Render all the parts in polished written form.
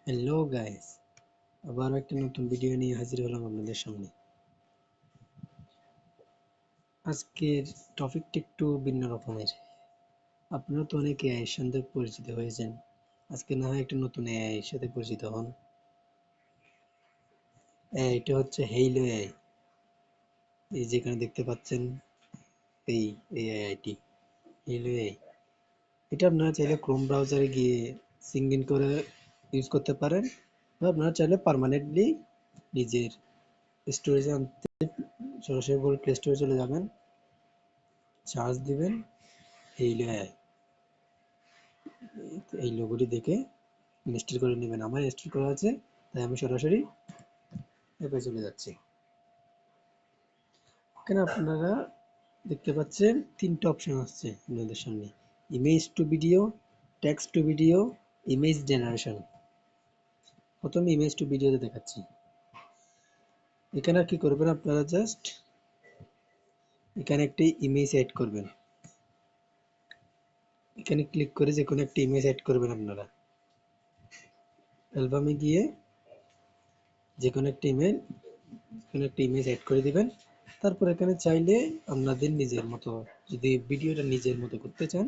Hello guys, আবার একটা নতুন ভিডিও নিয়ে হাজির হলাম আপনাদের সামনে। আজকের টপিকটা একটু ভিন্ন রকমের। আপনারা তো অনেক এআই এর সাথে পরিচিত হয়েছেন, আজকে না হয় একটা নতুন এআই এর সাথে পরিচিত হন। এটা হচ্ছে হেইলো এআই। এই যেখানে দেখতে পাচ্ছেন এই এআইটি হেইলো এআই। এটা আপনারা চাইলে ক্রোম ব্রাউজারে গিয়ে সিঙ্ক ইন করে ইউজ করতে পারেন, বা আপনারা চাইলে পার্মানেন্টলি নিজের স্টোরেজে আনতে সরাসরি প্লে স্টোরে চলে যাবেন, চার্জ দিবেন হেইলো এআই, এই লোগোটি দেখে ইনস্টল করে নেবেন। আমার ইনস্টল করা আছে, তাই আমি সরাসরি অ্যাপে চলে যাচ্ছি। এখানে আপনারা দেখতে পাচ্ছেন তিনটা অপশন আসছে আপনাদের সামনে: image to video, text to video, image generation. প্রথমে ইমেজ টু ভিডিওতে দেখাচ্ছি। এখানে কি করবেন আপনারা, জাস্ট এখানে একটি ইমেজ অ্যাড করবেন। এখানে ক্লিক করে যে কোনো একটা ইমেজ অ্যাড করবেন। আপনারা অ্যালবামে গিয়ে যে কোনো একটা ইমেজ অ্যাড করে দিবেন। তারপর এখানে চাইলে আপনাদের নিজের মতো, যদি ভিডিওটা নিজের মতো করতে চান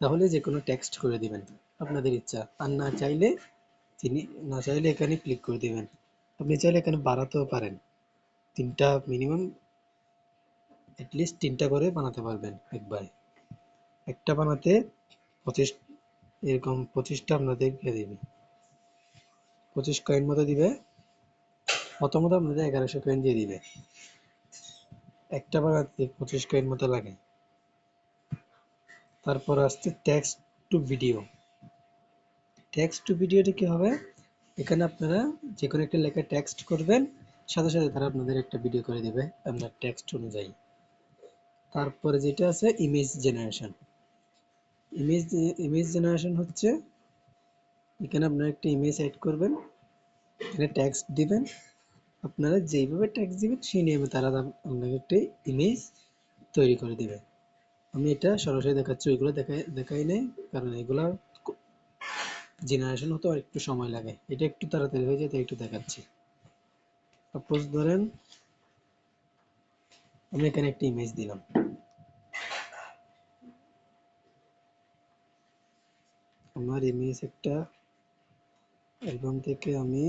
তাহলে যে কোনো টেক্সট করে দিবেন, আপনাদের ইচ্ছা। আর না চাইলে এখানে ক্লিক করে দিবেন। আপনি চাইলে এখানে বাড়াতেও পারেন, তিনটা মিনিমাম, অ্যাটলিস্ট তিনটা করে বানাতে পারবেন একবারে। একটা বানাতে 25, এরকম 25টা আপনাদেরকে দিবে, 25 কয়েন মতো দিবে। প্রথমত আপনাদের 1100 কয়েন দিয়ে দিবে, একটা বানাতে 25 কয়েন মতো লাগে। তারপর আসছে text to video. Text to ভিডিওটা কি হবে, এখানে আপনারা যে কোনো একটা লেখা টেক্সট করবেন, সাথে সাথে তারা আপনাদের একটা ভিডিও করে দিবে আপনার টেক্সট অনুযায়ী। তারপরে যেটা আছে ইমেজ জেনারেশন। ইমেজ জেনারেশন হচ্ছে, এখানে আপনারা একটা ইমেজ অ্যাড করবেন, এখানে টেক্সট দিবেন। আপনারা যেইভাবে টেক্সট দিবেন সেই নিয়মে তারা আপনাকে একটা ইমেজ তৈরি করে দিবে। আমি এটা সরাসরি দেখাচ্ছি, ওইগুলো দেখাই নেই, কারণ এগুলা জেনারেশন হতে একটু সময় লাগে। এটা একটু তাড়াতাড়ি হয়ে যায়, তাই একটু দেখাচ্ছি। সাপোজ ধরেন আমি এখানে একটা ইমেজ দিলাম, আমার ইমেজ একটা অ্যালবাম থেকে আমি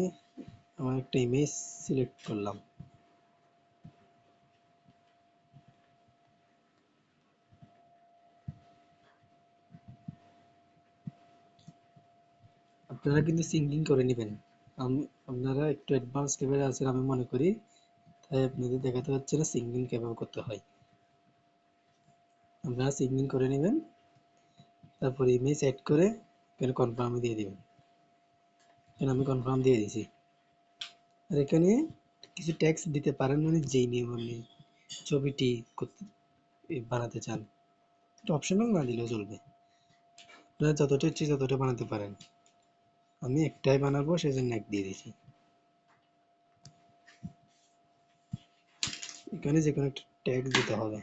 আমার একটা ইমেজ সিলেক্ট করলাম। আপনারা কিন্তু সিঙ্কিং করে নেবেন। আপনারা একটু অ্যাডভান্স লেভেলে আছেন আমি মনে করি, তাই আপনাদের দেখাতে হচ্ছে না সিঙ্কিং কিভাবে করতে হয়। আপনারা সিঙ্কিং করে নেবেন, তারপর ইমেজ অ্যাড করে এখানে কনফার্ম দিয়ে দিবেন। এখানে আমি কনফার্ম দিয়ে দিয়েছি। আর এখানে কিছু টেক্সট দিতে পারেন, মানে যেই নিয়ম আপনি ছবিটি বানাতে চান। এটা অপশনাল, না দিলেও চলবে, আপনারা যতটা ইচ্ছে ততটা বানাতে পারেন। আমি একটাই বানাবো, সেজন্য এক দিয়ে দিয়েছি। এখানে যে কোনো একটা ট্যাক্স দিতে হবে।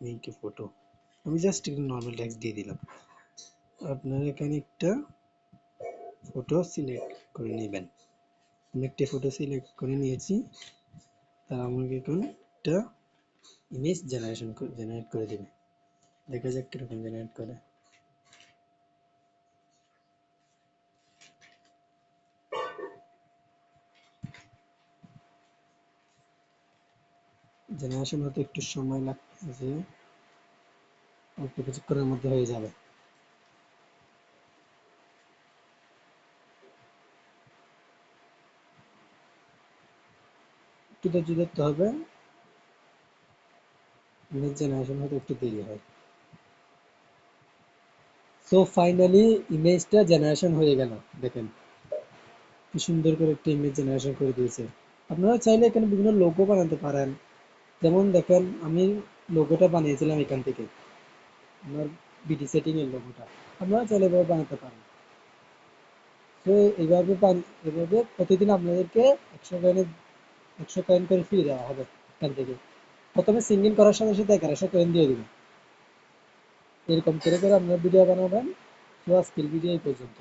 মেক এ ফটো, আমি জাস্ট একটা নর্মাল ট্যাক্স দিয়ে দিলাম। আপনারা এখানে একটা ফটো সিলেক্ট করে নেবেন। আমি একটা ফটো সিলেক্ট করে নিয়েছি, তার আমাকে এখন একটা ইমেজ জেনারেট করে দেবে। দেখা যাক কিরকম জেনারেট করে। জেনারেশন হতে একটু সময় লাগছে, অল্প কিছুক্ষণের মধ্যে হয়ে যাবে। একটু ধৈর্য ধরতে হবে, ইমেজ জেনারেশন হতে একটু দেরি হয়। সো ফাইনালি ইমেজটা জেনারেশন হয়ে গেল। দেখেন কি সুন্দর করে একটা ইমেজ জেনারেশন করে দিয়েছে। আপনারা চাইলে এখানে বিভিন্ন লোগো বানাতে পারেন। যেমন দেখেন আমি লোগোটা বানিয়েছিলাম এখান থেকে, আমার বিডি সেটিং এর লোগোটা। আপনারা চাইলে এভাবে বানাতে পারেন। তো এভাবে প্রতিদিন আপনাদেরকে 100 কয়েন করে ফ্রি দেওয়া হবে এখান থেকে। প্রথমে সিঙ্গিং করার সাথে সাথে 1100 কয়েন দিয়ে দিবেন। এরকম করে করে আপনারা ভিডিও বানাবেন। তো আজকের ভিডিও এই পর্যন্ত।